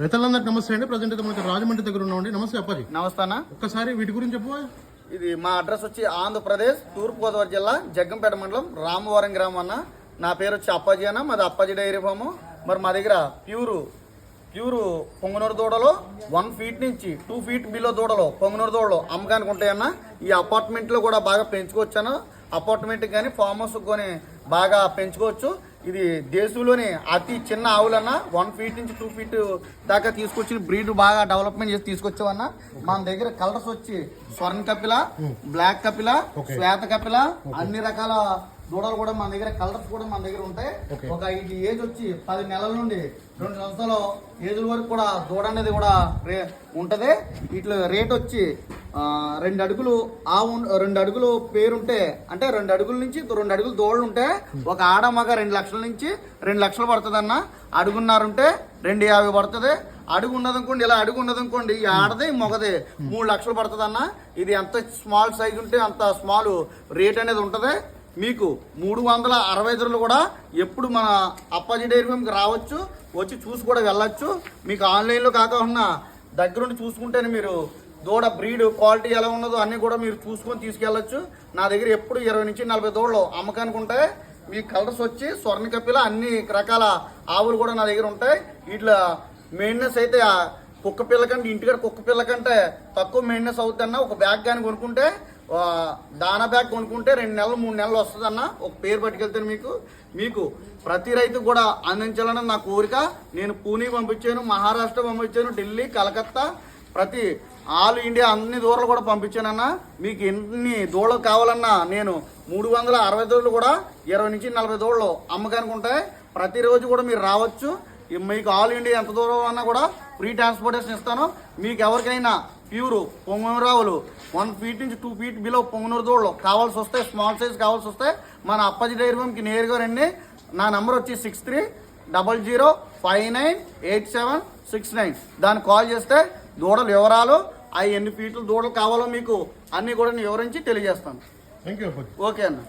రైతులందరికీ నమస్తే అండి. ప్రజెంట్ అయితే మనకి రాజమండ్రి దగ్గర ఉన్నామండి. నమస్తే అప్పాజీ. నమస్తే అన్న. ఒక్కసారి వీటి గురించి చెప్పు. ఇది మా అడ్రస్ వచ్చి ఆంధ్రప్రదేశ్ తూర్పుగోదావరి జిల్లా జగ్గంపేట మండలం రామవరం గ్రామం అన్న. నా పేరు వచ్చి అప్పాజీ అన్న. మాది అప్పాజీ డైరీ ఫాము. మరి మా దగ్గర ప్యూరు పొంగనూరు దూడలు 1 feet నుంచి 2 feet బిలో దూడలు పొంగనూరు దూడలు అమ్మకానికి ఉంటాయన్న. ఈ అపార్ట్మెంట్లో కూడా బాగా పెంచుకోవచ్చాను. అపార్ట్మెంట్ కానీ ఫామ్ హౌస్ కానీ బాగా పెంచుకోవచ్చు. ఇది దేశంలోని అతి చిన్న ఆవులన్న. 1 feet నుంచి 2 feet దాకా తీసుకొచ్చి బ్రీడ్ బాగా డెవలప్మెంట్ చేసి తీసుకొచ్చామన్న. మన దగ్గర కలర్స్ వచ్చి స్వర్ణ కపిల, బ్లాక్ కపిల, శ్వేత కపిల, అన్ని రకాల దూడలు కూడా మన దగ్గర, కలర్స్ కూడా మన దగ్గర ఉంటాయి. ఒక ఇది ఏజ్ వచ్చి 10 నెలల నుండి 2 సంవత్సరాల ఏజ్ వరకు కూడా దూడ అనేది కూడా ఉంటది. ఇట్లా రేట్ వచ్చి 2 అడుగులు ఆవు, 2 అడుగులు పేరుంటే అంటే 2 అడుగుల నుంచి 2 అడుగులు దూడలు ఉంటే ఒక ఆడ మగ 2 లక్షల నుంచి 2 లక్షలు పడుతుంది అన్న. అడుగున్నారుంటే 250 పడుతుంది. అడుగు ఉన్నదనుకోండి, ఇలా అడుగు ఉన్నదనుకోండి, ఈ ఆడది మొగది 3 లక్షలు పడుతుంది అన్న. ఇది ఎంత స్మాల్ సైజ్ ఉంటే అంత స్మాల్ రేట్ అనేది ఉంటుంది. మీకు 365 కూడా ఎప్పుడు మన అప్పాజీ డైరీ ఫామ్కి రావచ్చు, వచ్చి చూసి కూడా వెళ్ళచ్చు. మీకు ఆన్లైన్లో కాకుండా దగ్గరుండి చూసుకుంటేనే మీరు దూడ బ్రీడ్ క్వాలిటీ ఎలా ఉన్నదో అన్నీ కూడా మీరు చూసుకొని తీసుకెళ్ళచ్చు. నా దగ్గర ఎప్పుడు 20 నుంచి 40 దూడలు అమ్మకానికి ఉంటాయి. మీ కలర్స్ వచ్చి స్వర్ణ కపిల, అన్ని రకాల ఆవులు కూడా నా దగ్గర ఉంటాయి. ఇట్లా మెయింటెనెన్స్ అయితే కుక్క పిల్ల కంటే, ఇంటికాడ కుక్క పిల్ల కంటే తక్కువ మెయింటెనెన్స్ అవుతుందన్న. ఒక బ్యాగ్ కానీ కొనుక్కుంటే, దానా బ్యాగ్ కొనుక్కుంటే 2 నెలలు 3 నెలలు వస్తుందన్న. ఒక పేరు పట్టుకెళ్తే మీకు ప్రతి రైతు కూడా అందించాలని నా కోరిక. నేను పూణే పంపించాను, మహారాష్ట్ర పంపించాను, ఢిల్లీ, కలకత్తా, ప్రతి ఆల్ ఇండియా అన్ని దూరాలు కూడా పంపించానన్నా. మీకు ఎన్ని దూడలు కావాలన్నా నేను 360 దూడలు కూడా 20 నుంచి 40 దూడలు అమ్మకానికి ఉంటాయి. ప్రతిరోజు కూడా మీరు రావచ్చు. మీకు ఆల్ ఇండియా ఎంత దూరం అన్నా కూడా ఫ్రీ ట్రాన్స్పోర్టేషన్ ఇస్తాను. మీకు ఎవరికైనా ప్యూరు పొంగనూరు ఆవులు 1 feet నుంచి 2 feet బిలో పొంగనూరు దూడలు కావాల్సి వస్తే, స్మాల్ సైజ్ కావాల్సి వస్తే మన అప్పాజీ డైరీ ఫామ్కి నేరుగా రండి. నా నెంబర్ వచ్చి 6300598769. దాన్ని కాల్ చేస్తే దూడల వివరాలు, అవి ఎన్ని ఫీట్లు దూడలు కావాలో మీకు అన్నీ కూడా వివరించి తెలియజేస్తాను. Thank you. ఓకే అన్న.